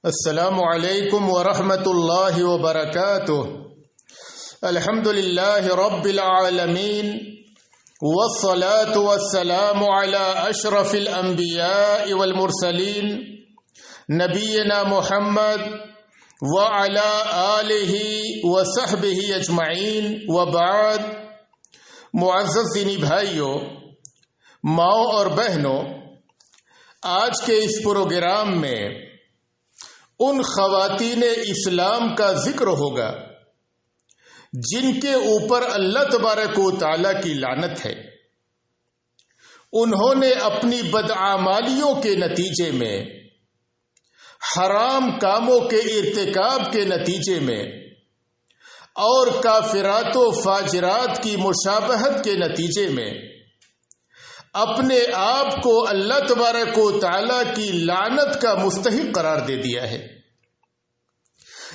السلام علیکم ورحمۃ اللہ وبرکاتہ۔ الحمد للہ رب العالمین والصلاة والسلام علی اشرف الانبیاء والمرسلین نبینا محمد وعلی آلہ وصحبہ اجمعین وبعد۔ معزز دینی بھائیوں، ماؤں اور بہنوں، آج کے اس پروگرام میں ان خواتین اسلام کا ذکر ہوگا جن کے اوپر اللہ تبارک و تعالی کی لعنت ہے۔ انہوں نے اپنی بدعمالیوں کے نتیجے میں، حرام کاموں کے ارتکاب کے نتیجے میں اور کافرات و فاجرات کی مشابہت کے نتیجے میں اپنے آپ کو اللہ تبارک و تعالی کی لعنت کا مستحق قرار دے دیا ہے۔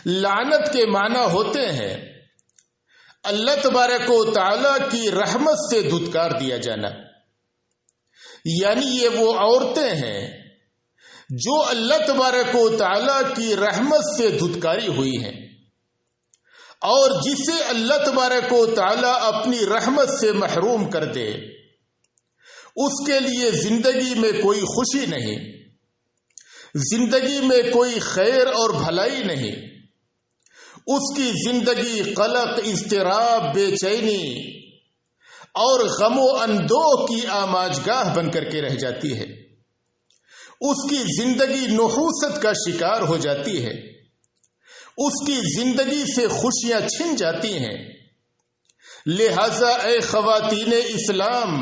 لعنت کے معنی ہوتے ہیں اللہ تبارک و تعالی کی رحمت سے دھتکار دیا جانا، یعنی یہ وہ عورتیں ہیں جو اللہ تبارک و تعالی کی رحمت سے دھتکاری ہوئی ہیں، اور جسے اللہ تبارک و تعالی اپنی رحمت سے محروم کر دے اس کے لیے زندگی میں کوئی خوشی نہیں، زندگی میں کوئی خیر اور بھلائی نہیں، اس کی زندگی قلق، اضطراب، بے چینی اور غم و اندوہ کی آماجگاہ بن کر کے رہ جاتی ہے۔ اس کی زندگی نحوست کا شکار ہو جاتی ہے، اس کی زندگی سے خوشیاں چھن جاتی ہیں۔ لہذا اے خواتین اسلام،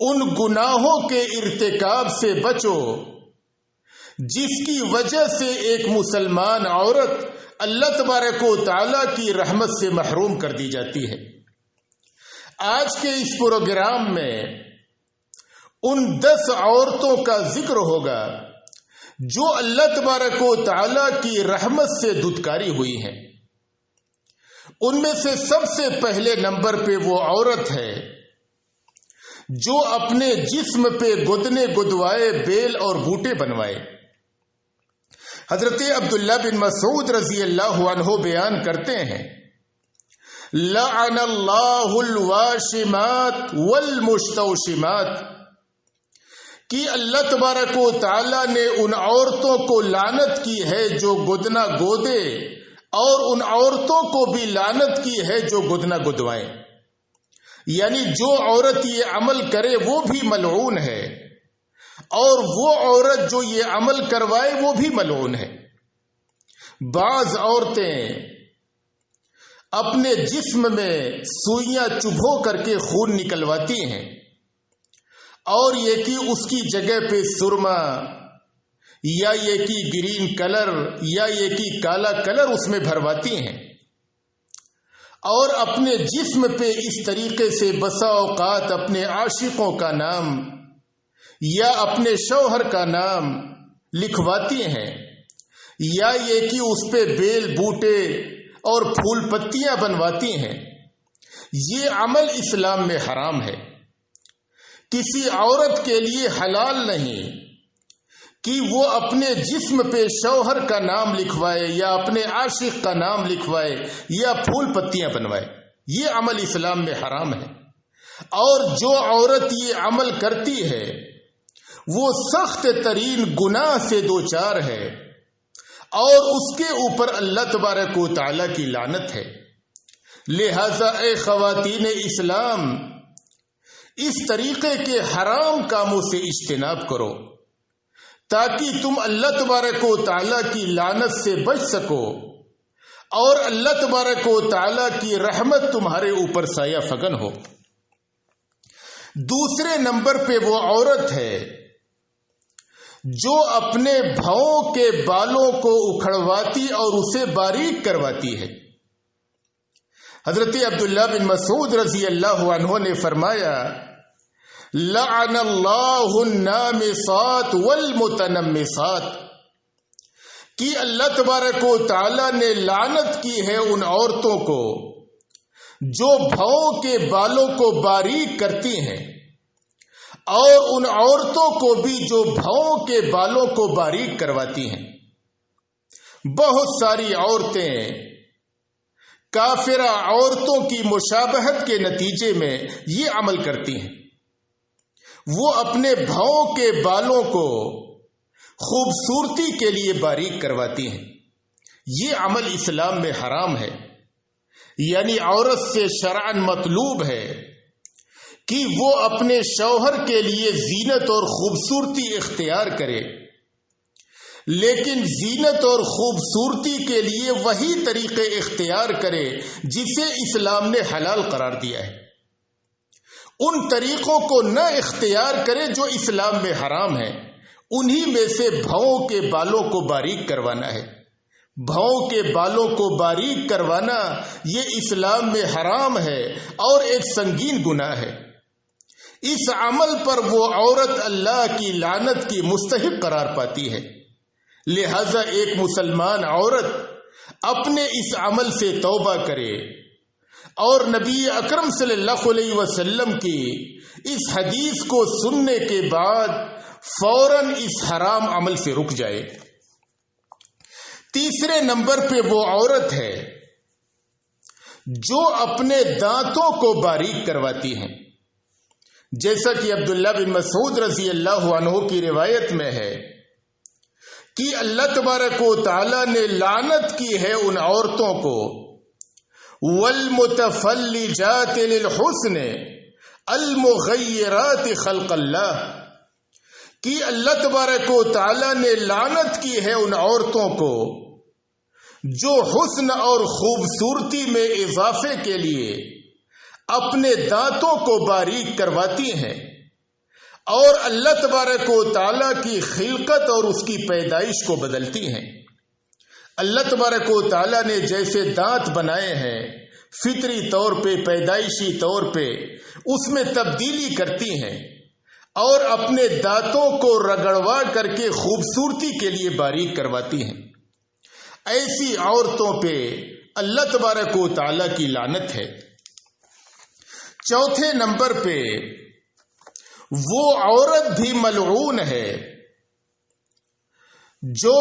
ان گناہوں کے ارتکاب سے بچو جس کی وجہ سے ایک مسلمان عورت اللہ تبارک و تعالی کی رحمت سے محروم کر دی جاتی ہے۔ آج کے اس پروگرام میں ان 10 عورتوں کا ذکر ہوگا جو اللہ تبارک و تعالی کی رحمت سے دھتکاری ہوئی ہیں۔ ان میں سے سب سے پہلے نمبر پہ وہ عورت ہے جو اپنے جسم پہ گدنے گدوائے بیل اور بوٹے بنوائے۔ حضرت عبداللہ بن مسعود رضی اللہ عنہ بیان کرتے ہیں، لعن اللہ الواشمات والمستوشمات، کہ اللہ تبارک و تعالی نے ان عورتوں کو لعنت کی ہے جو گدنا گودے، اور ان عورتوں کو بھی لعنت کی ہے جو گدنا گدوائیں۔ یعنی جو عورت یہ عمل کرے وہ بھی ملعون ہے، اور وہ عورت جو یہ عمل کروائے وہ بھی ملعون ہے۔ بعض عورتیں اپنے جسم میں سوئیاں چبھو کر کے خون نکلواتی ہیں، اور یہ کہ اس کی جگہ پہ سرما یا یہ کہ گرین کلر یا یہ کہ کالا کلر اس میں بھرواتی ہیں، اور اپنے جسم پہ اس طریقے سے بسا اوقات اپنے عاشقوں کا نام یا اپنے شوہر کا نام لکھواتی ہیں، یا یہ کہ اس پہ بیل بوٹے اور پھول پتیاں بنواتی ہیں۔ یہ عمل اسلام میں حرام ہے۔ کسی عورت کے لیے حلال نہیں کہ وہ اپنے جسم پہ شوہر کا نام لکھوائے یا اپنے عاشق کا نام لکھوائے یا پھول پتیاں بنوائے۔ یہ عمل اسلام میں حرام ہے، اور جو عورت یہ عمل کرتی ہے وہ سخت ترین گناہ سے دوچار ہے، اور اس کے اوپر اللہ تبارک و تعالی کی لعنت ہے۔ لہذا اے خواتین اسلام، اس طریقے کے حرام کاموں سے اجتناب کرو تاکہ تم اللہ تبارک و تعالی کی لعنت سے بچ سکو، اور اللہ تبارک و تعالی کی رحمت تمہارے اوپر سایہ فگن ہو۔ دوسرے نمبر پہ وہ عورت ہے جو اپنے بھاؤں کے بالوں کو اکھڑواتی اور اسے باریک کرواتی ہے۔ حضرت عبداللہ بن مسعود رضی اللہ عنہ نے فرمایا، لعن اللہ النامصات والمتنمصات، کہ اللہ تبارک و تعالی نے لعنت کی ہے ان عورتوں کو جو بھاؤں کے بالوں کو باریک کرتی ہیں، اور ان عورتوں کو بھی جو بھاؤں کے بالوں کو باریک کرواتی ہیں۔ بہت ساری عورتیں کافرہ عورتوں کی مشابہت کے نتیجے میں یہ عمل کرتی ہیں، وہ اپنے بھاؤں کے بالوں کو خوبصورتی کے لیے باریک کرواتی ہیں۔ یہ عمل اسلام میں حرام ہے، یعنی عورت سے شرعاً مطلوب ہے کہ وہ اپنے شوہر کے لیے زینت اور خوبصورتی اختیار کرے، لیکن زینت اور خوبصورتی کے لیے وہی طریقے اختیار کرے جسے اسلام نے حلال قرار دیا ہے۔ ان طریقوں کو نہ اختیار کرے جو اسلام میں حرام ہیں۔ انہی میں سے بھاؤں کے بالوں کو باریک کروانا ہے۔ بھاؤں کے بالوں کو باریک کروانا یہ اسلام میں حرام ہے اور ایک سنگین گناہ ہے۔ اس عمل پر وہ عورت اللہ کی لعنت کی مستحق قرار پاتی ہے۔ لہذا ایک مسلمان عورت اپنے اس عمل سے توبہ کرے اور نبی اکرم صلی اللہ علیہ وسلم کی اس حدیث کو سننے کے بعد فوراً اس حرام عمل سے رک جائے۔ تیسرے نمبر پہ وہ عورت ہے جو اپنے دانتوں کو باریک کرواتی ہیں، جیسا کہ عبداللہ بن مسعود رضی اللہ عنہ کی روایت میں ہے کہ اللہ تبارک و تعالی نے لعنت کی ہے ان عورتوں کو والمتفلجات للحسن المغیرات خلق اللہ، کہ اللہ تبارک و تعالی نے لعنت کی ہے ان عورتوں کو جو حسن اور خوبصورتی میں اضافے کے لیے اپنے دانتوں کو باریک کرواتی ہیں اور اللہ تبارک و تعالی کی خلقت اور اس کی پیدائش کو بدلتی ہیں۔ اللہ تبارک و تعالی نے جیسے دانت بنائے ہیں فطری طور پہ، پیدائشی طور پہ اس میں تبدیلی کرتی ہیں اور اپنے دانتوں کو رگڑوا کر کے خوبصورتی کے لیے باریک کرواتی ہیں۔ ایسی عورتوں پہ اللہ تبارک و تعالی کی لعنت ہے۔ چوتھے نمبر پہ وہ عورت بھی ملعون ہے جو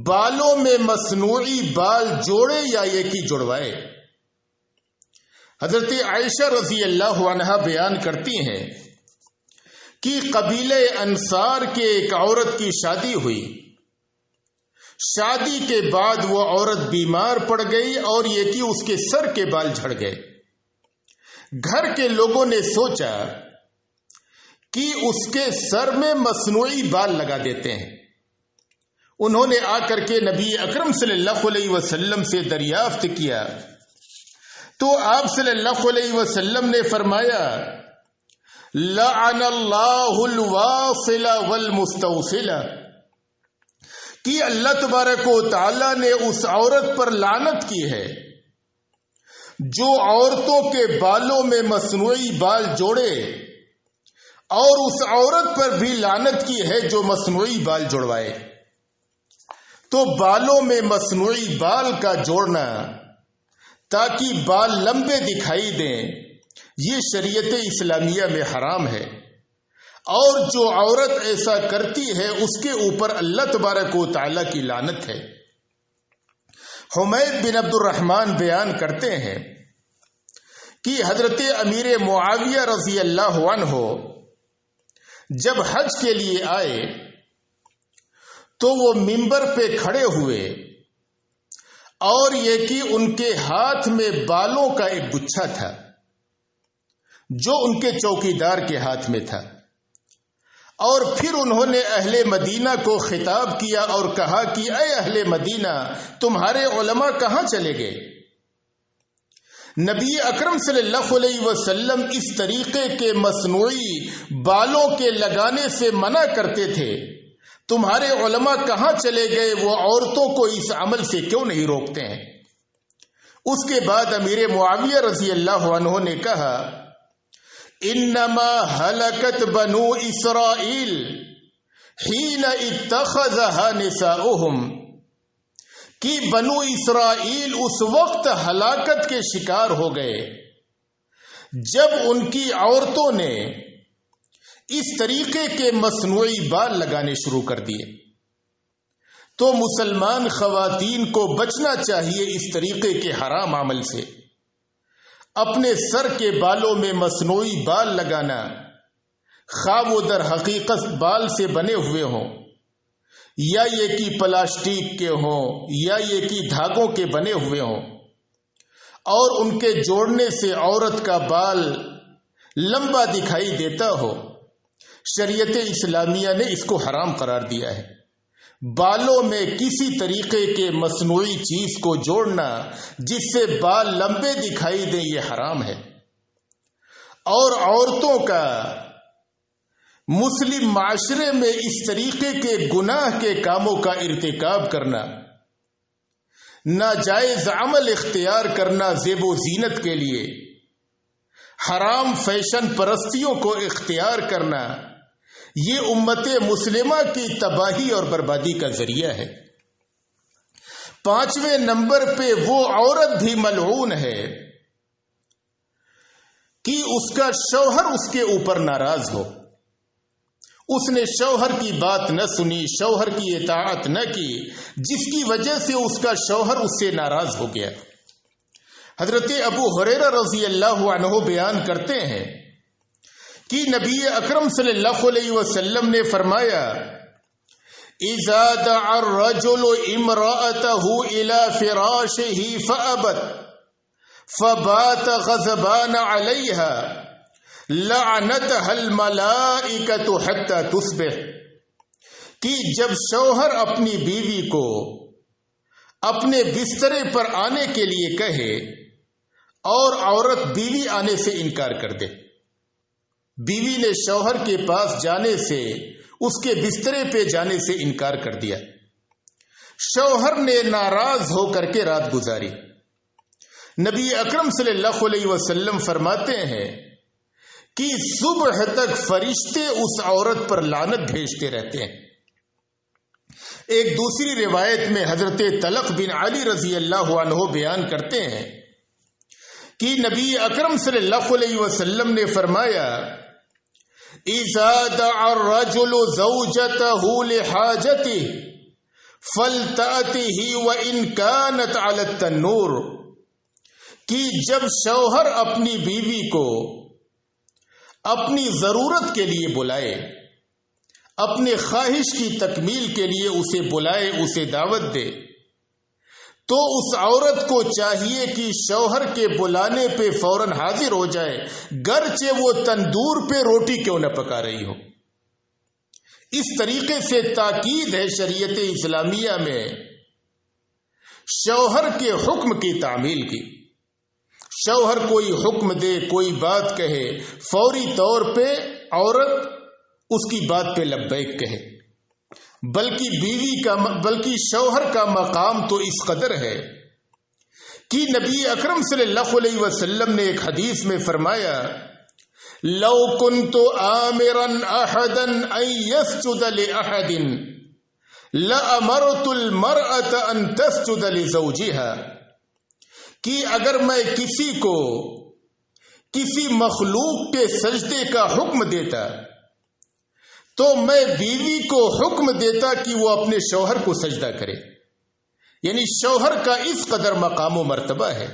بالوں میں مصنوعی بال جوڑے یا ایک ہی جڑوائے۔ حضرت عائشہ رضی اللہ عنہا بیان کرتی ہیں کہ قبیلہ انصار کے ایک عورت کی شادی ہوئی۔ شادی کے بعد وہ عورت بیمار پڑ گئی اور یہ کہ اس کے سر کے بال جھڑ گئے۔ گھر کے لوگوں نے سوچا کہ اس کے سر میں مصنوعی بال لگا دیتے ہیں۔ انہوں نے آ کر کے نبی اکرم صلی اللہ علیہ وسلم سے دریافت کیا تو آپ صلی اللہ علیہ وسلم نے فرمایا لعن اللہ الواصل والمستوصل، کہ اللہ تبارک و تعالی نے اس عورت پر لعنت کی ہے جو عورتوں کے بالوں میں مصنوعی بال جوڑے، اور اس عورت پر بھی لعنت کی ہے جو مصنوعی بال جوڑوائے۔ تو بالوں میں مصنوعی بال کا جوڑنا تاکہ بال لمبے دکھائی دیں یہ شریعت اسلامیہ میں حرام ہے، اور جو عورت ایسا کرتی ہے اس کے اوپر اللہ تبارک و تعالی کی لعنت ہے۔ حمید بن عبد الرحمن بیان کرتے ہیں کہ حضرت امیر معاویہ رضی اللہ عنہ جب حج کے لیے آئے تو وہ منبر پہ کھڑے ہوئے اور یہ کہ ان کے ہاتھ میں بالوں کا ایک گچھا تھا جو ان کے چوکیدار کے ہاتھ میں تھا، اور پھر انہوں نے اہل مدینہ کو خطاب کیا اور کہا کہ اے اہل مدینہ، تمہارے علماء کہاں چلے گئے؟ نبی اکرم صلی اللہ علیہ وسلم اس طریقے کے مصنوعی بالوں کے لگانے سے منع کرتے تھے، تمہارے علماء کہاں چلے گئے؟ وہ عورتوں کو اس عمل سے کیوں نہیں روکتے ہیں؟ اس کے بعد امیر معاویہ رضی اللہ عنہ نے کہا انما ہلکت بنو اسرائیل حین اتخذها نساؤہم، کہ بنو اسرائیل اس وقت ہلاکت کے شکار ہو گئے جب ان کی عورتوں نے اس طریقے کے مصنوعی بال لگانے شروع کر دیے۔ تو مسلمان خواتین کو بچنا چاہیے اس طریقے کے حرام عمل سے۔ اپنے سر کے بالوں میں مصنوعی بال لگانا، خواہ وہ در حقیقت بال سے بنے ہوئے ہوں یا یہ کہ پلاسٹک کے ہوں یا یہ کہ دھاگوں کے بنے ہوئے ہوں، اور ان کے جوڑنے سے عورت کا بال لمبا دکھائی دیتا ہو، شریعت اسلامیہ نے اس کو حرام قرار دیا ہے۔ بالوں میں کسی طریقے کے مصنوعی چیز کو جوڑنا جس سے بال لمبے دکھائی دیں، یہ حرام ہے۔ اور عورتوں کا مسلم معاشرے میں اس طریقے کے گناہ کے کاموں کا ارتکاب کرنا، ناجائز عمل اختیار کرنا زیب و زینت کے لیے، حرام فیشن پرستیوں کو اختیار کرنا، یہ امت مسلمہ کی تباہی اور بربادی کا ذریعہ ہے۔ 5ویں نمبر پہ وہ عورت بھی ملعون ہے کہ اس کا شوہر اس کے اوپر ناراض ہو، اس نے شوہر کی بات نہ سنی، شوہر کی اطاعت نہ کی، جس کی وجہ سے اس کا شوہر اس سے ناراض ہو گیا۔ حضرت ابو ہریرہ رضی اللہ عنہ بیان کرتے ہیں کہ نبی اکرم صلی اللہ علیہ وسلم نے فرمایا، اذا دعا الرجل امرأته الى فراشه فابت فبات غضبان عليها لعنتها الملائکة حتى تصبح، کہ جب شوہر اپنی بیوی کو اپنے بسترے پر آنے کے لیے کہے اور عورت بیوی آنے سے انکار کر دے، بیوی نے شوہر کے پاس جانے سے، اس کے بسترے پہ جانے سے انکار کر دیا، شوہر نے ناراض ہو کر کے رات گزاری، نبی اکرم صلی اللہ علیہ وسلم فرماتے ہیں کہ صبح تک فرشتے اس عورت پر لعنت بھیجتے رہتے ہیں۔ ایک دوسری روایت میں حضرت طلق بن علی رضی اللہ عنہ بیان کرتے ہیں کہ نبی اکرم صلی اللہ علیہ وسلم نے فرمایا، اذا دعا الرجل زوجته لحاجته فلتأته وإن كانت على التنور، کہ جب شوہر اپنی بیوی کو اپنی ضرورت کے لیے بلائے، اپنے خواہش کی تکمیل کے لیے اسے بلائے، اسے دعوت دے، تو اس عورت کو چاہیے کہ شوہر کے بلانے پہ فوراً حاضر ہو جائے، گرچہ وہ تندور پہ روٹی کیوں نہ پکا رہی ہو۔ اس طریقے سے تاکید ہے شریعت اسلامیہ میں شوہر کے حکم کی تعمیل کی۔ شوہر کوئی حکم دے، کوئی بات کہے، فوری طور پہ عورت اس کی بات پہ لبیک کہے، بلکہ شوہر کا مقام تو اس قدر ہے کہ نبی اکرم صلی اللہ علیہ وسلم نے ایک حدیث میں فرمایا، لو كنت آمرا احدا ان يسجد لاحد لامرت المرأة ان تسجد لزوجها، کہ اگر میں کسی کو کسی مخلوق کے سجدے کا حکم دیتا تو میں بیوی کو حکم دیتا کہ وہ اپنے شوہر کو سجدہ کرے۔ یعنی شوہر کا اس قدر مقام و مرتبہ ہے،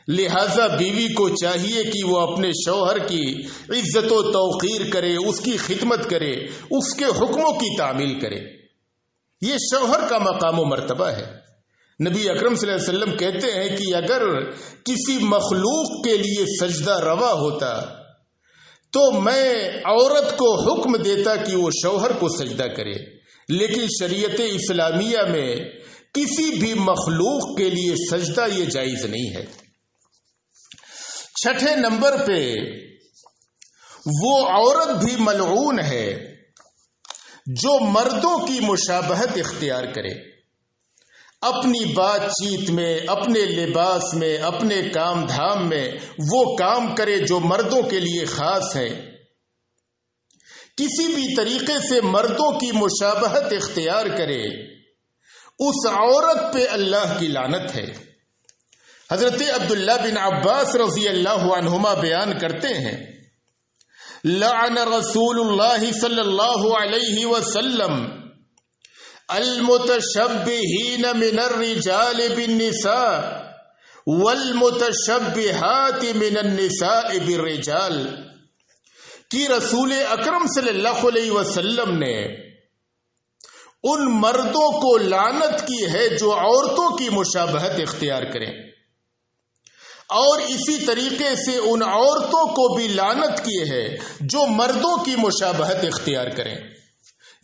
لہذا بیوی کو چاہیے کہ وہ اپنے شوہر کی عزت و توقیر کرے، اس کی خدمت کرے، اس کے حکموں کی تعمیل کرے۔ یہ شوہر کا مقام و مرتبہ ہے۔ نبی اکرم صلی اللہ علیہ وسلم کہتے ہیں کہ اگر کسی مخلوق کے لیے سجدہ روا ہوتا تو میں عورت کو حکم دیتا کہ وہ شوہر کو سجدہ کرے، لیکن شریعت اسلامیہ میں کسی بھی مخلوق کے لیے سجدہ یہ جائز نہیں ہے۔ 6 نمبر پہ وہ عورت بھی ملعون ہے جو مردوں کی مشابہت اختیار کرے، اپنی بات چیت میں، اپنے لباس میں، اپنے کام دھام میں وہ کام کرے جو مردوں کے لیے خاص ہے، کسی بھی طریقے سے مردوں کی مشابہت اختیار کرے، اس عورت پہ اللہ کی لعنت ہے۔ حضرت عبداللہ بن عباس رضی اللہ عنہما بیان کرتے ہیں، لعن رسول اللہ صلی اللہ علیہ وسلم المتشبہین من الرجال بالنساء والمتشبہات من النساء بالرجال، کہ رسول اکرم صلی اللہ علیہ وسلم نے ان مردوں کو لعنت کی ہے جو عورتوں کی مشابہت اختیار کریں، اور اسی طریقے سے ان عورتوں کو بھی لعنت کی ہے جو مردوں کی مشابہت اختیار کریں۔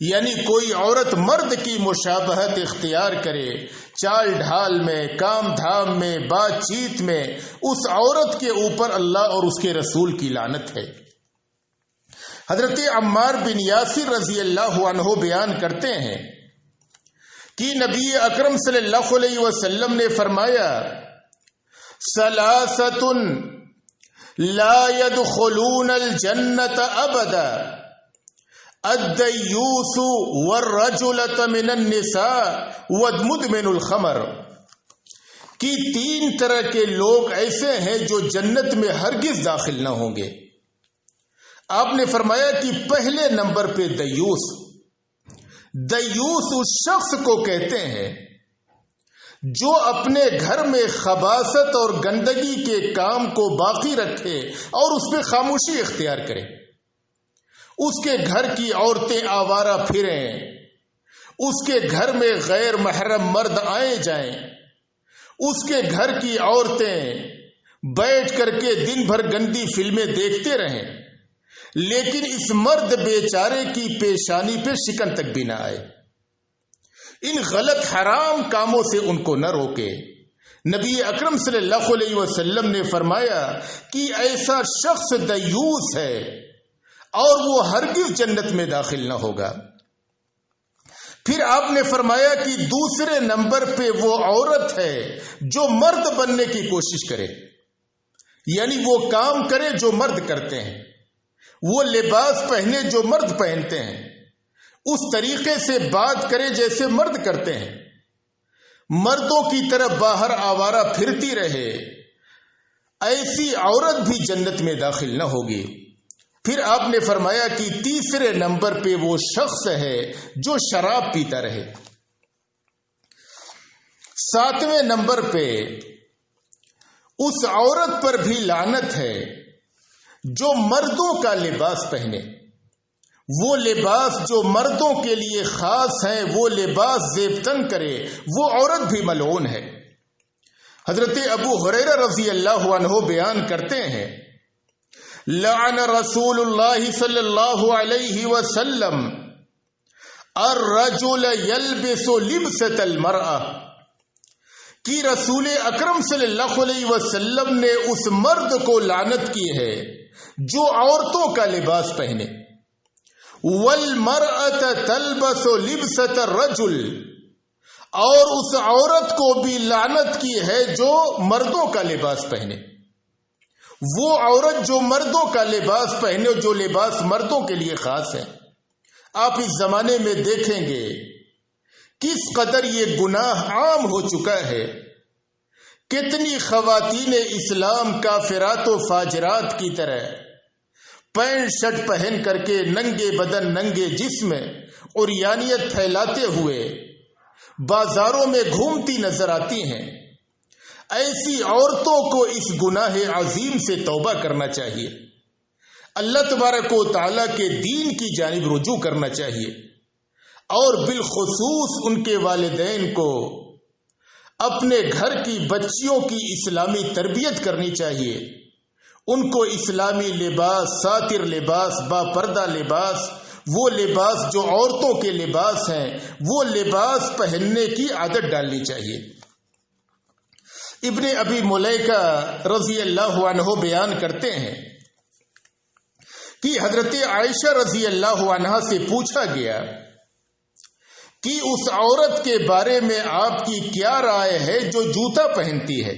یعنی کوئی عورت مرد کی مشابہت اختیار کرے، چال ڈھال میں، کام دھام میں، بات چیت میں، اس عورت کے اوپر اللہ اور اس کے رسول کی لعنت ہے۔ حضرت عمار بن یاسر رضی اللہ عنہ بیان کرتے ہیں کہ نبی اکرم صلی اللہ علیہ وسلم نے فرمایا، ثلاثۃ لا يدخلون الجنۃ ابدا، الدیوث والرجلۃ من النساء والمدمن الخمر، کہ تین طرح کے لوگ ایسے ہیں جو جنت میں ہرگز داخل نہ ہوں گے۔ آپ نے فرمایا کہ پہلے نمبر پہ دیوث اس شخص کو کہتے ہیں جو اپنے گھر میں خباثت اور گندگی کے کام کو باقی رکھے اور اس پہ خاموشی اختیار کرے۔ اس کے گھر کی عورتیں آوارہ پھریں، اس کے گھر میں غیر محرم مرد آئے جائیں، اس کے گھر کی عورتیں بیٹھ کر کے دن بھر گندی فلمیں دیکھتے رہیں، لیکن اس مرد بیچارے کی پیشانی پہ شکن تک بھی نہ آئے، ان غلط حرام کاموں سے ان کو نہ روکے۔ نبی اکرم صلی اللہ علیہ وسلم نے فرمایا کہ ایسا شخص دیوث ہے اور وہ ہرگز جنت میں داخل نہ ہوگا۔ پھر آپ نے فرمایا کہ دوسرے نمبر پہ وہ عورت ہے جو مرد بننے کی کوشش کرے، یعنی وہ کام کرے جو مرد کرتے ہیں، وہ لباس پہنے جو مرد پہنتے ہیں، اس طریقے سے بات کرے جیسے مرد کرتے ہیں، مردوں کی طرف باہر آوارہ پھرتی رہے، ایسی عورت بھی جنت میں داخل نہ ہوگی۔ پھر آپ نے فرمایا کہ تیسرے نمبر پہ وہ شخص ہے جو شراب پیتا رہے۔ ساتویں نمبر پہ اس عورت پر بھی لعنت ہے جو مردوں کا لباس پہنے، وہ لباس جو مردوں کے لیے خاص ہیں، وہ لباس زیبتن کرے، وہ عورت بھی ملعون ہے۔ حضرت ابو ہریرہ رضی اللہ عنہ بیان کرتے ہیں، لعن رسول اللہ صلی اللہ علیہ وسلم الرجل یلبس لبسۃ المرأة، کہ رسول اکرم صلی اللہ علیہ وسلم نے اس مرد کو لعنت کی ہے جو عورتوں کا لباس پہنے، والمرأة تلبس لبسۃ الرجل، اور اس عورت کو بھی لعنت کی ہے جو مردوں کا لباس پہنے۔ وہ عورت جو مردوں کا لباس پہنے، جو لباس مردوں کے لیے خاص ہے۔ آپ اس زمانے میں دیکھیں گے کس قدر یہ گناہ عام ہو چکا ہے، کتنی خواتین اسلام کافرات و فاجرات کی طرح پینٹ شرٹ پہن کر کے ننگے بدن ننگے جسم عریانیت پھیلاتے ہوئے بازاروں میں گھومتی نظر آتی ہیں۔ ایسی عورتوں کو اس گناہ عظیم سے توبہ کرنا چاہیے، اللہ تبارک و تعالیٰ کے دین کی جانب رجوع کرنا چاہیے، اور بالخصوص ان کے والدین کو اپنے گھر کی بچیوں کی اسلامی تربیت کرنی چاہیے، ان کو اسلامی لباس، ساتر لباس، با پردہ لباس، وہ لباس جو عورتوں کے لباس ہیں، وہ لباس پہننے کی عادت ڈالنی چاہیے۔ ابن ابی ملیکہ رضی اللہ عنہ بیان کرتے ہیں کہ حضرت عائشہ رضی اللہ عنہا سے پوچھا گیا کہ اس عورت کے بارے میں آپ کی کیا رائے ہے جو جوتا پہنتی ہے؟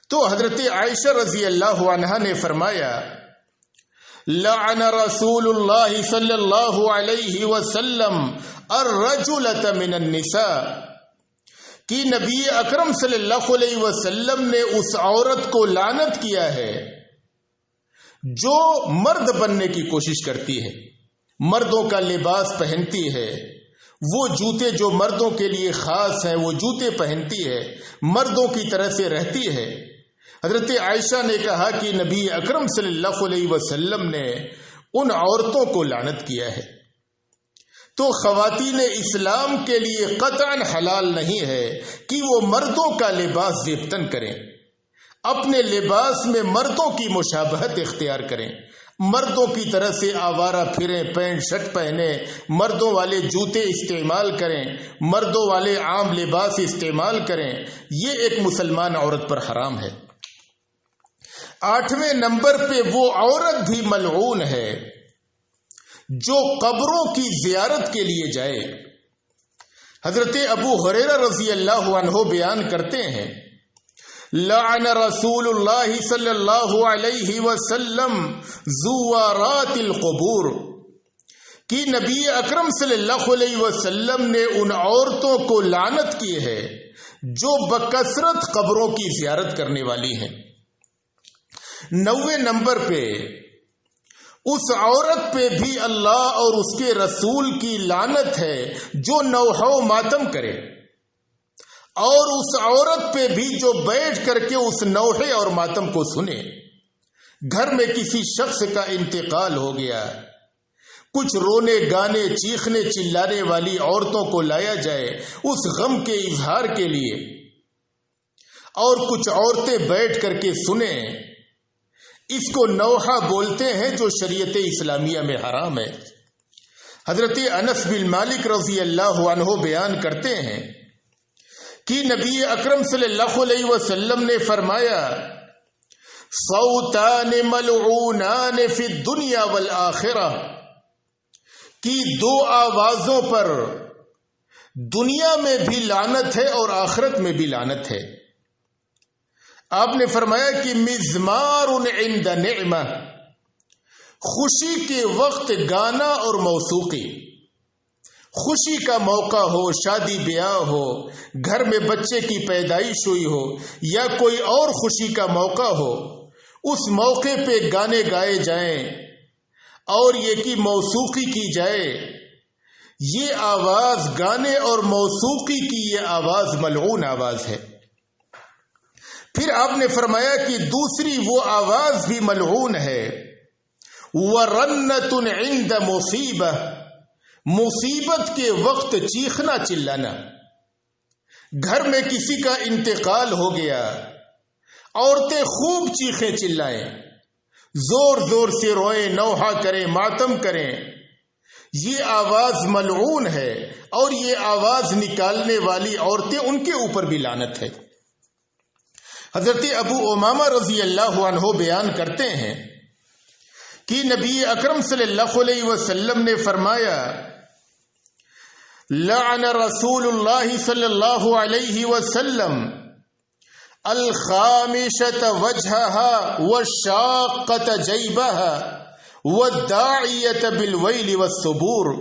تو حضرت عائشہ رضی اللہ عنہا نے فرمایا، لعن رسول اللہ صلی اللہ علیہ وسلم الرجلۃ من النساء، کہ نبی اکرم صلی اللہ علیہ وسلم نے اس عورت کو لعنت کیا ہے جو مرد بننے کی کوشش کرتی ہے، مردوں کا لباس پہنتی ہے، وہ جوتے جو مردوں کے لیے خاص ہیں وہ جوتے پہنتی ہے، مردوں کی طرح سے رہتی ہے۔ حضرت عائشہ نے کہا کہ نبی اکرم صلی اللہ علیہ وسلم نے ان عورتوں کو لعنت کیا ہے۔ تو خواتین اسلام کے لیے قطعاً حلال نہیں ہے کہ وہ مردوں کا لباس زیبتن کریں، اپنے لباس میں مردوں کی مشابہت اختیار کریں، مردوں کی طرح سے آوارہ پھریں، پینٹ شرٹ پہنے، مردوں والے جوتے استعمال کریں، مردوں والے عام لباس استعمال کریں، یہ ایک مسلمان عورت پر حرام ہے۔ 8ویں نمبر پہ وہ عورت بھی ملعون ہے جو قبروں کی زیارت کے لیے جائے۔ حضرت ابو ہریرہ رضی اللہ عنہ بیان کرتے ہیں، لعن رسول اللہ صلی اللہ علیہ وسلم زوارات القبور، کہ نبی اکرم صلی اللہ علیہ وسلم نے ان عورتوں کو لعنت کی ہے جو بکثرت قبروں کی زیارت کرنے والی ہیں۔ 9ویں نمبر پہ اس عورت پہ بھی اللہ اور اس کے رسول کی لعنت ہے جو نوحہ و ماتم کرے، اور اس عورت پہ بھی جو بیٹھ کر کے اس نوحے اور ماتم کو سنے۔ گھر میں کسی شخص کا انتقال ہو گیا، کچھ رونے گانے چیخنے چلانے والی عورتوں کو لایا جائے اس غم کے اظہار کے لیے، اور کچھ عورتیں بیٹھ کر کے سنیں، اس کو نوحہ بولتے ہیں جو شریعت اسلامیہ میں حرام ہے۔ حضرت انس بن مالک رضی اللہ عنہ بیان کرتے ہیں کہ نبی اکرم صلی اللہ علیہ وسلم نے فرمایا، صوتان ملعونان فی الدنیا والآخرہ، کہ 2 آوازوں پر دنیا میں بھی لعنت ہے اور آخرت میں بھی لعنت ہے۔ آپ نے فرمایا کہ مزمار عند نعمہ، خوشی کے وقت گانا اور موسیقی، خوشی کا موقع ہو، شادی بیاہ ہو، گھر میں بچے کی پیدائش ہوئی ہو یا کوئی اور خوشی کا موقع ہو، اس موقع پہ گانے گائے جائیں اور یہ کہ موسیقی کی جائے، یہ آواز گانے اور موسیقی کی یہ آواز ملعون آواز ہے۔ پھر آپ نے فرمایا کہ دوسری وہ آواز بھی ملعون ہے، وَرَنَّةٌ عِندَ مُصِیبَہ، مصیبت کے وقت چیخنا چلانا۔ گھر میں کسی کا انتقال ہو گیا، عورتیں خوب چیخیں چلائیں، زور زور سے روئیں، نوحہ کریں، ماتم کریں، یہ آواز ملعون ہے، اور یہ آواز نکالنے والی عورتیں ان کے اوپر بھی لعنت ہے۔ حضرت ابو امامہ رضی اللہ عنہ بیان کرتے ہیں کہ نبی اکرم صلی اللہ علیہ وسلم نے فرمایا، لعن رسول اللہ صلی اللہ علیہ وسلم الخامشۃ وجہہا والشاقۃ جیبہا والداعیۃ بالویل والثبور،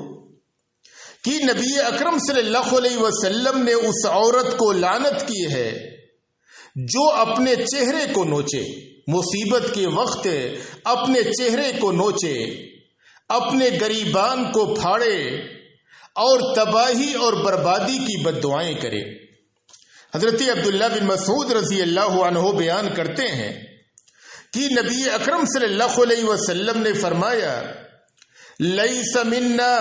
کہ نبی اکرم صلی اللہ علیہ وسلم نے اس عورت کو لعنت کی ہے جو اپنے چہرے کو نوچے، مصیبت کے وقت اپنے چہرے کو نوچے، اپنے گریبان کو پھاڑے اور تباہی اور بربادی کی بددعائیں کرے۔ حضرت عبداللہ بن مسعود رضی اللہ عنہ بیان کرتے ہیں کہ نبی اکرم صلی اللہ علیہ وسلم نے فرمایا، لیس منا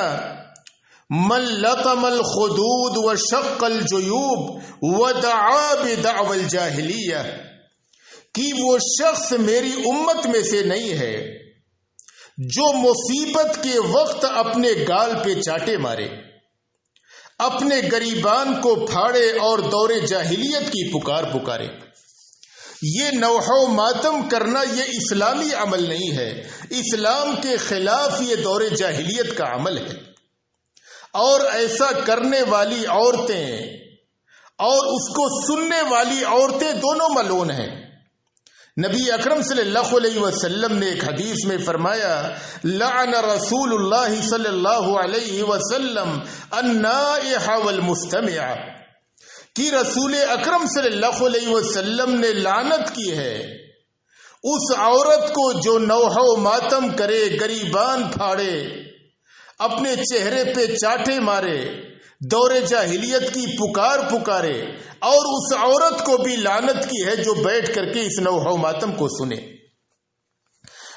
من لطم الخدود وشق الجیوب ودعا بدعوى الجاہلیہ، کہ وہ شخص میری امت میں سے نہیں ہے جو مصیبت کے وقت اپنے گال پہ چاٹے مارے، اپنے گریبان کو پھاڑے اور دور جاہلیت کی پکارے۔ یہ نوحہ و ماتم کرنا یہ اسلامی عمل نہیں ہے، اسلام کے خلاف یہ دور جاہلیت کا عمل ہے، اور ایسا کرنے والی عورتیں اور اس کو سننے والی عورتیں دونوں ملعون ہیں۔ نبی اکرم صلی اللہ علیہ وسلم نے ایک حدیث میں فرمایا، لعن رسول اللہ صلی اللہ علیہ وسلم النائح والمستمع، کہ رسول اکرم صلی اللہ علیہ وسلم نے لعنت کی ہے اس عورت کو جو نوحہ و ماتم کرے، گریبان پھاڑے، اپنے چہرے پہ چاٹے مارے، دور جاہلیت کی پکارے اور اس عورت کو بھی لعنت کی ہے جو بیٹھ کر کے اس نوح و ماتم کو سنے۔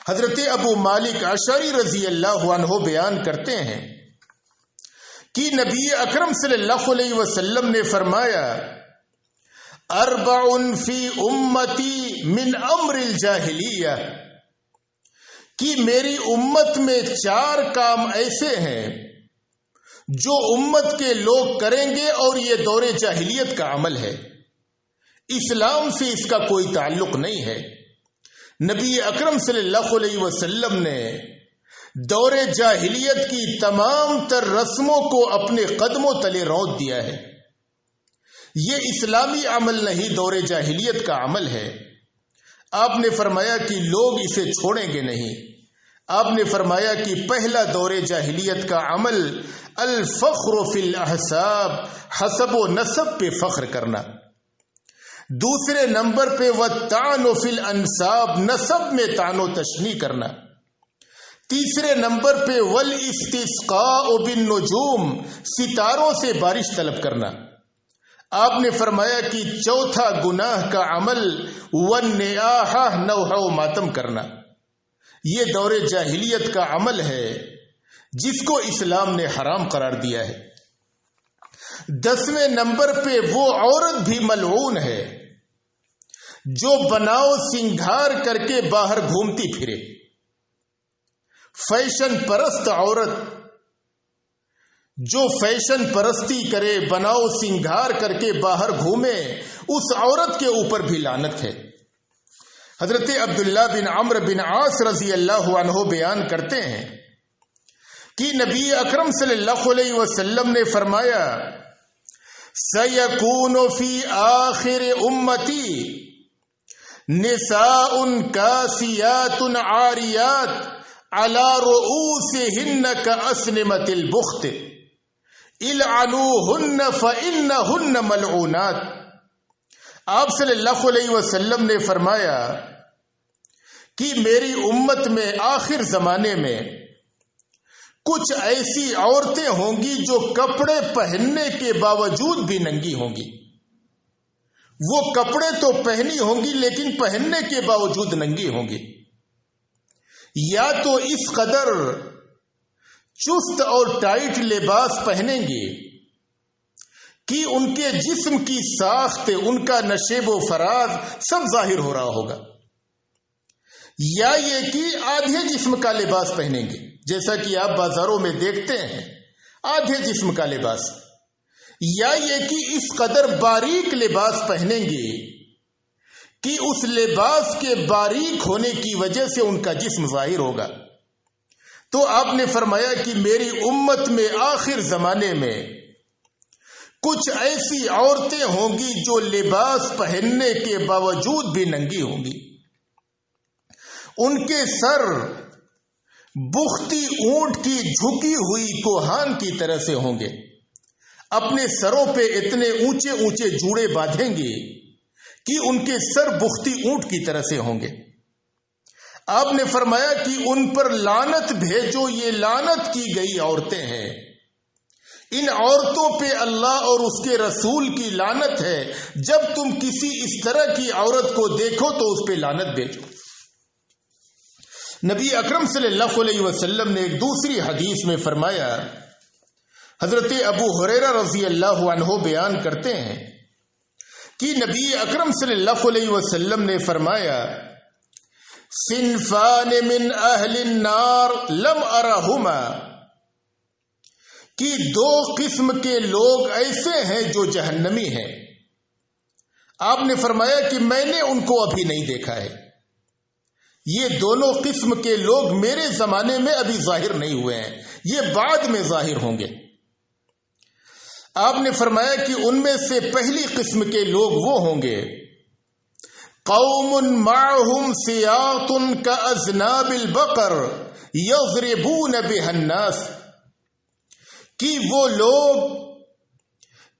حضرت ابو مالک اشعری رضی اللہ عنہ بیان کرتے ہیں کہ نبی اکرم صلی اللہ علیہ وسلم نے فرمایا، اربع فی امتی من امر الجاہلیہ، کہ میری امت میں 4 کام ایسے ہیں جو امت کے لوگ کریں گے اور یہ دور جاہلیت کا عمل ہے، اسلام سے اس کا کوئی تعلق نہیں ہے۔ نبی اکرم صلی اللہ علیہ وسلم نے دور جاہلیت کی تمام تر رسموں کو اپنے قدموں تلے رونت دیا ہے۔ یہ اسلامی عمل نہیں، دور جاہلیت کا عمل ہے۔ آپ نے فرمایا کہ لوگ اسے چھوڑیں گے نہیں۔ آپ نے فرمایا کہ پہلا دور جاہلیت کا عمل الفخر فی الاحساب، حسب و نسب پہ فخر کرنا۔ دوسرے نمبر پہ والطعن فی الانساب، نسب میں طعن و تشنیع کرنا۔ تیسرے نمبر پہ والاستسقاء بالنجوم، ستاروں سے بارش طلب کرنا۔ آپ نے فرمایا کہ چوتھا گناہ کا عمل والنیاحہ، نوحہ و ماتم کرنا۔ یہ دور جاہلیت کا عمل ہے جس کو اسلام نے حرام قرار دیا ہے۔ 10ویں نمبر پہ وہ عورت بھی ملعون ہے جو بناؤ سنگھار کر کے باہر گھومتی پھرے۔ فیشن پرست عورت جو فیشن پرستی کرے، بناؤ سنگھار کر کے باہر گھومے، اس عورت کے اوپر بھی لعنت ہے۔ حضرت عبداللہ بن عمرو بن عاص رضی اللہ عنہ بیان کرتے ہیں کہ نبی اکرم صلی اللہ علیہ وسلم نے فرمایا، سَيَكُونُ فِي آخِرِ أُمَّتِي نِسَاءٌ كَاسِيَاتٌ عَارِيَاتٌ عَلَى رُؤُوسِهِنَّ كَأَسْنِمَةِ الْبُخْتِ اِلْعَنُوهُنَّ فَإِنَّهُنَّ مَلْعُونَاتٌ۔ آپ صلی اللہ علیہ وسلم نے فرمایا کہ میری امت میں آخر زمانے میں کچھ ایسی عورتیں ہوں گی جو کپڑے پہننے کے باوجود بھی ننگی ہوں گی۔ وہ کپڑے تو پہنی ہوں گی لیکن پہننے کے باوجود ننگی ہوں گی۔ یا تو اس قدر چست اور ٹائٹ لباس پہنیں گے کہ ان کے جسم کی ساخت، ان کا نشیب و فراز سب ظاہر ہو رہا ہوگا، یا یہ کہ آدھے جسم کا لباس پہنیں گے، جیسا کہ آپ بازاروں میں دیکھتے ہیں آدھے جسم کا لباس، یا یہ کہ اس قدر باریک لباس پہنیں گے کہ اس لباس کے باریک ہونے کی وجہ سے ان کا جسم ظاہر ہوگا۔ تو آپ نے فرمایا کہ میری امت میں آخر زمانے میں کچھ ایسی عورتیں ہوں گی جو لباس پہننے کے باوجود بھی ننگی ہوں گی۔ ان کے سر بختی اونٹ کی جھکی ہوئی کوہان کی طرح سے ہوں گے، اپنے سروں پہ اتنے اونچے اونچے جوڑے باندھیں گے کہ ان کے سر بختی اونٹ کی طرح سے ہوں گے۔ آپ نے فرمایا کہ ان پر لعنت بھیجو، یہ لعنت کی گئی عورتیں ہیں، ان عورتوں پہ اللہ اور اس کے رسول کی لعنت ہے۔ جب تم کسی اس طرح کی عورت کو دیکھو تو اس پہ لعنت بھیجو۔ نبی اکرم صلی اللہ علیہ وسلم نے ایک دوسری حدیث میں فرمایا، حضرت ابو ہریرہ رضی اللہ عنہ بیان کرتے ہیں کہ نبی اکرم صلی اللہ علیہ وسلم نے فرمایا، صنفان من اہل النار لم ارہما، کہ 2 قسم کے لوگ ایسے ہیں جو جہنمی ہیں۔ آپ نے فرمایا کہ میں نے ان کو ابھی نہیں دیکھا ہے، یہ دونوں قسم کے لوگ میرے زمانے میں ابھی ظاہر نہیں ہوئے ہیں، یہ بعد میں ظاہر ہوں گے۔ آپ نے فرمایا کہ ان میں سے پہلی قسم کے لوگ وہ ہوں گے، قوم معهم سیاط کاذناب البقر یضربون بها الناس، کہ وہ لوگ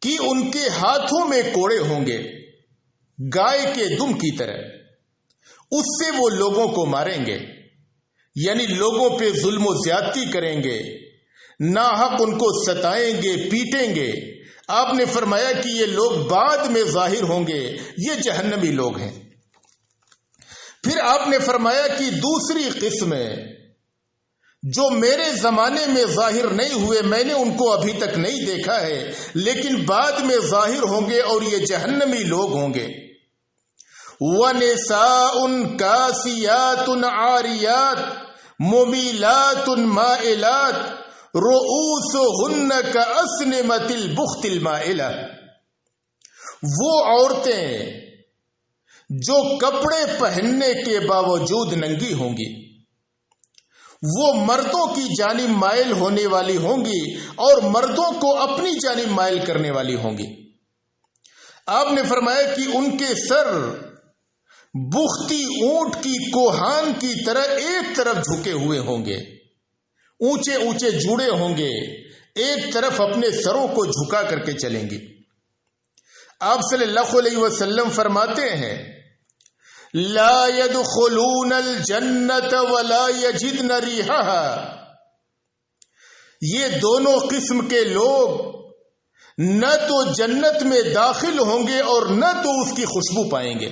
کہ ان کے ہاتھوں میں کوڑے ہوں گے گائے کے دم کی طرح، اس سے وہ لوگوں کو ماریں گے، یعنی لوگوں پہ ظلم و زیادتی کریں گے، ناحق ان کو ستائیں گے، پیٹیں گے۔ آپ نے فرمایا کہ یہ لوگ بعد میں ظاہر ہوں گے، یہ جہنمی لوگ ہیں۔ پھر آپ نے فرمایا کہ دوسری قسم جو میرے زمانے میں ظاہر نہیں ہوئے، میں نے ان کو ابھی تک نہیں دیکھا ہے، لیکن بعد میں ظاہر ہوں گے اور یہ جہنمی لوگ ہوں گے۔ وَنِسَاءٌ كَاسِيَاتٌ عَارِيَاتٌ مُمِيلَاتٌ مَائِلَاتٌ رُؤُوسُهُنَّ كَأَسْنِمَةِ الْبُخْتِ الْمَائِلَةِ، وہ عورتیں جو کپڑے پہننے کے باوجود ننگی ہوں گی، وہ مردوں کی جانب مائل ہونے والی ہوں گی اور مردوں کو اپنی جانب مائل کرنے والی ہوں گی۔ آپ نے فرمایا کہ ان کے سر بختی اونٹ کی کوہان کی طرح ایک طرف جھکے ہوئے ہوں گے، اونچے اونچے جوڑے ہوں گے، ایک طرف اپنے سروں کو جھکا کر کے چلیں گی۔ آپ صلی اللہ علیہ وسلم فرماتے ہیں لا يدخلون الجنة ولا يجدن ريحها، یہ دونوں قسم کے لوگ نہ تو جنت میں داخل ہوں گے اور نہ تو اس کی خوشبو پائیں گے۔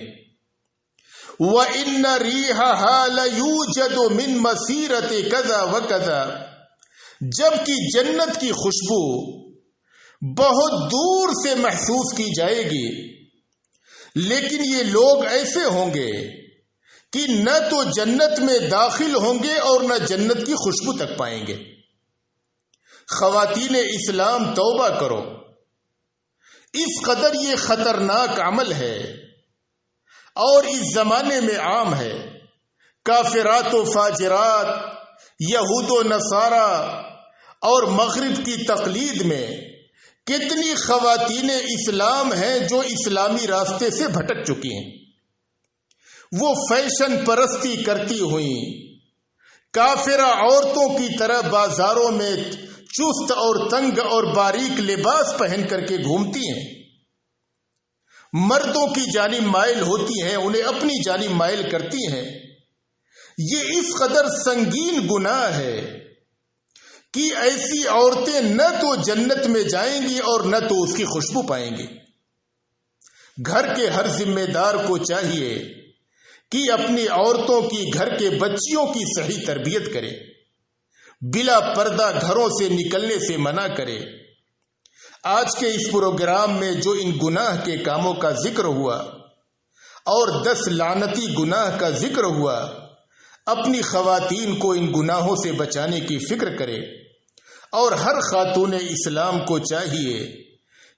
وَإِنَّ رِيحَهَا لَيُوجَدُ مِن مَسِيرَةِ كَذَا وَكَذَا، جبکہ جنت کی خوشبو بہت دور سے محسوس کی جائے گی، لیکن یہ لوگ ایسے ہوں گے کہ نہ تو جنت میں داخل ہوں گے اور نہ جنت کی خوشبو تک پائیں گے۔ خواتین اسلام توبہ کرو، اس قدر یہ خطرناک عمل ہے اور اس زمانے میں عام ہے۔ کافرات و فاجرات، یہود و نصارہ اور مغرب کی تقلید میں کتنی خواتین اسلام ہیں جو اسلامی راستے سے بھٹک چکی ہیں۔ وہ فیشن پرستی کرتی ہوئیں کافرہ عورتوں کی طرح بازاروں میں چست اور تنگ اور باریک لباس پہن کر کے گھومتی ہیں، مردوں کی جانب مائل ہوتی ہیں، انہیں اپنی جانب مائل کرتی ہیں۔ یہ اس قدر سنگین گناہ ہے کہ ایسی عورتیں نہ تو جنت میں جائیں گی اور نہ تو اس کی خوشبو پائیں گی۔ گھر کے ہر ذمہ دار کو چاہیے کہ اپنی عورتوں کی، گھر کے بچیوں کی صحیح تربیت کرے، بلا پردہ گھروں سے نکلنے سے منع کرے۔ آج کے اس پروگرام میں جو ان گناہ کے کاموں کا ذکر ہوا اور 10 لعنتی گناہ کا ذکر ہوا، اپنی خواتین کو ان گناہوں سے بچانے کی فکر کرے، اور ہر خاتون اسلام کو چاہیے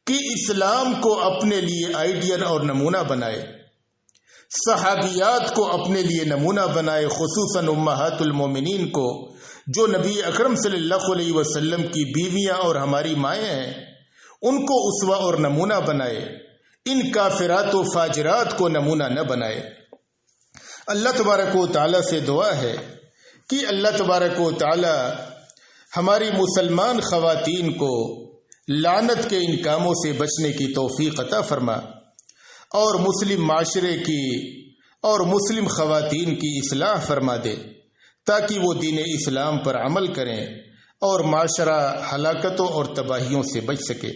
کہ اسلام کو اپنے لیے آئیڈیل اور نمونہ بنائے، صحابیات کو اپنے لیے نمونہ بنائے، خصوصاً امہات المومنین کو جو نبی اکرم صلی اللہ علیہ وسلم کی بیویاں اور ہماری مائیں ہیں، ان کو اسوہ اور نمونہ بنائے، ان کافرات و فاجرات کو نمونہ نہ بنائے۔ اللہ تبارک و تعالی سے دعا ہے کہ اللہ تبارک و تعالی ہماری مسلمان خواتین کو لعنت کے ان کاموں سے بچنے کی توفیق عطا فرما، اور مسلم معاشرے کی اور مسلم خواتین کی اصلاح فرما دے، تاکہ وہ دین اسلام پر عمل کریں اور معاشرہ ہلاکتوں اور تباہیوں سے بچ سکے۔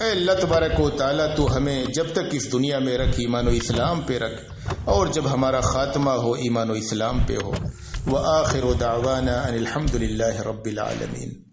اے اللہ تبارک و تعالیٰ، تو ہمیں جب تک اس دنیا میں رکھ ایمان و اسلام پہ رکھ، اور جب ہمارا خاتمہ ہو ایمان و اسلام پہ ہو۔ وآخر دعوانا ان الحمد للہ رب العالمین۔